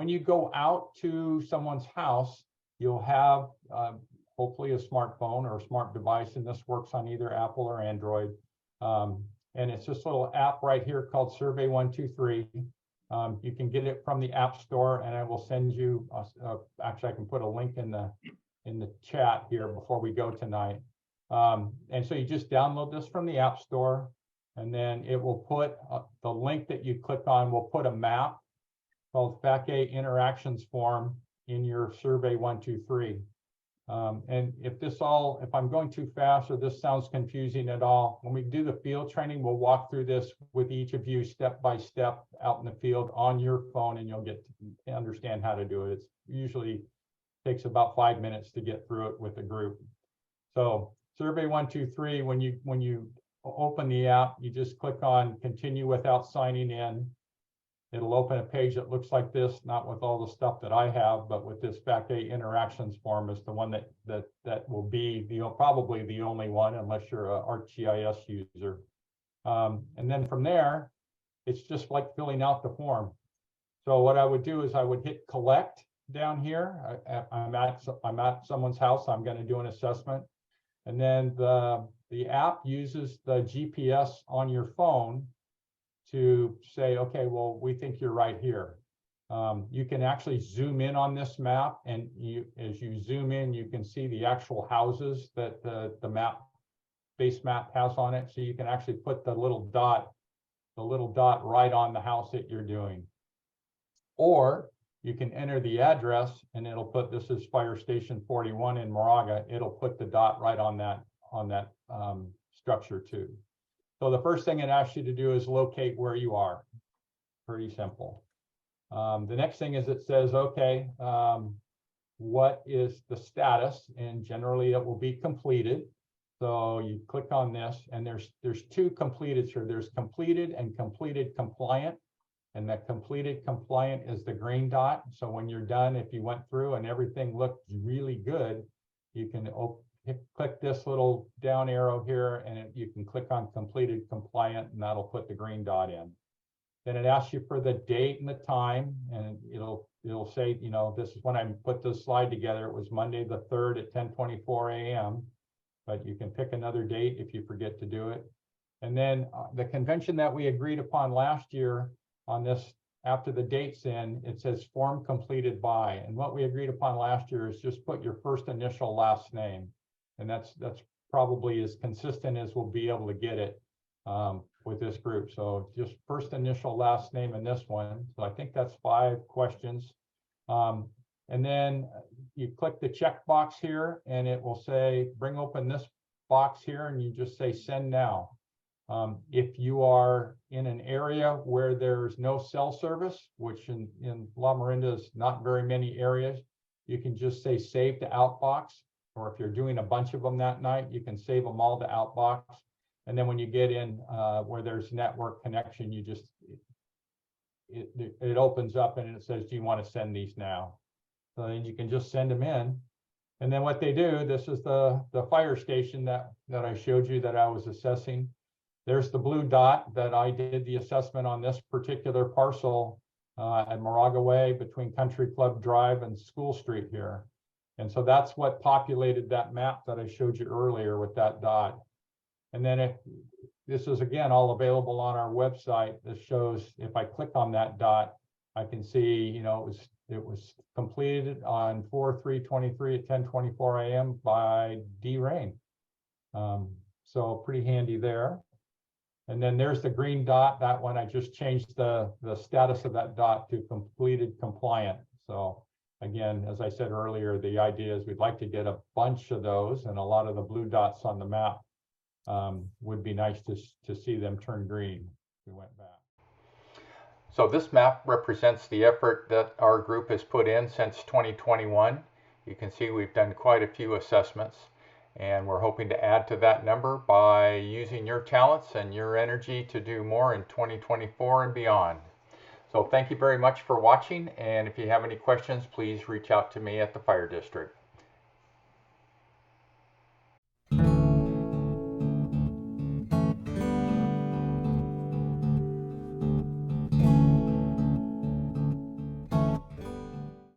when you go out to someone's house, you'll have hopefully a smartphone or a smart device, and this works on either Apple or Android. And it's this little app right here called Survey 123. You can get it from the App Store, and I will send you, actually I can put a link in the chat here before we go tonight. And so you just download this from the App Store, and then it will put the link that you click on will put a map called FAC A interactions form in your Survey 123. And if I'm going too fast or this sounds confusing at all, when we do the field training, we'll walk through this with each of you step by step out in the field on your phone, and you'll get to understand how to do it. It usually takes about 5 minutes to get through it with a group. So Survey 123, when you open the app, you just click on continue without signing in. It'll open a page that looks like this, not with all the stuff that I have, but with this FAC A interactions form is the one that will be probably the only one, unless you're an ArcGIS user. And then from there, it's just like filling out the form. So what I would do is I would hit collect down here. I'm at someone's house. I'm going to do an assessment, and then the app uses the GPS on your phone to say, okay, well, we think you're right here. You can actually zoom in on this map, and as you zoom in, you can see the actual houses that the base map has on it. So you can actually put the little dot right on the house that you're doing. Or you can enter the address, and it'll put, this is Fire Station 41 in Moraga. It'll put the dot right on that structure too. So the first thing it asks you to do is locate where you are. Pretty simple. The next thing is it says, okay, what is the status? And generally it will be completed. So you click on this, and there's two completed here. There's completed and completed compliant. And that completed compliant is the green dot. So when you're done, if you went through and everything looked really good, you can click this little down arrow here, and you can click on completed compliant, and that'll put the green dot in. Then it asks you for the date and the time, and it'll say, you know, this is when I put this slide together. It was Monday the 3rd at 10:24 a.m. But you can pick another date if you forget to do it. And then the convention that we agreed upon last year on this, after the date's in, it says form completed by. And what we agreed upon last year is just put your first initial last name. And that's probably as consistent as we'll be able to get it with this group. So just first initial last name in this one. So I think that's 5 questions. And then you click the check box here, and it will say, bring open this box here, and you just say send now. If you are in an area where there's no cell service, which in Moraga-Orinda is not very many areas, you can just say save to outbox. Or if you're doing a bunch of them that night, you can save them all to outbox. And then when you get in where there's network connection, you just, it opens up and it says, do you want to send these now? So then you can just send them in. And then what they do, this is the fire station that I showed you that I was assessing. There's the blue dot that I did the assessment on this particular parcel at Moraga Way between Country Club Drive and School Street here. And so that's what populated that map that I showed you earlier with that dot. And then this is again all available on our website. This shows if I click on that dot, I can see, you know, it was completed on 4/3/23 at 10:24 a.m. by D. Rain. So pretty handy there. And then there's the green dot. That one I just changed the status of that dot to completed compliant. So again, as I said earlier, the idea is we'd like to get a bunch of those, and a lot of the blue dots on the map would be nice to see them turn green if we went back. So this map represents the effort that our group has put in since 2021. You can see we've done quite a few assessments, and we're hoping to add to that number by using your talents and your energy to do more in 2024 and beyond. So thank you very much for watching, and if you have any questions, please reach out to me at the Fire District.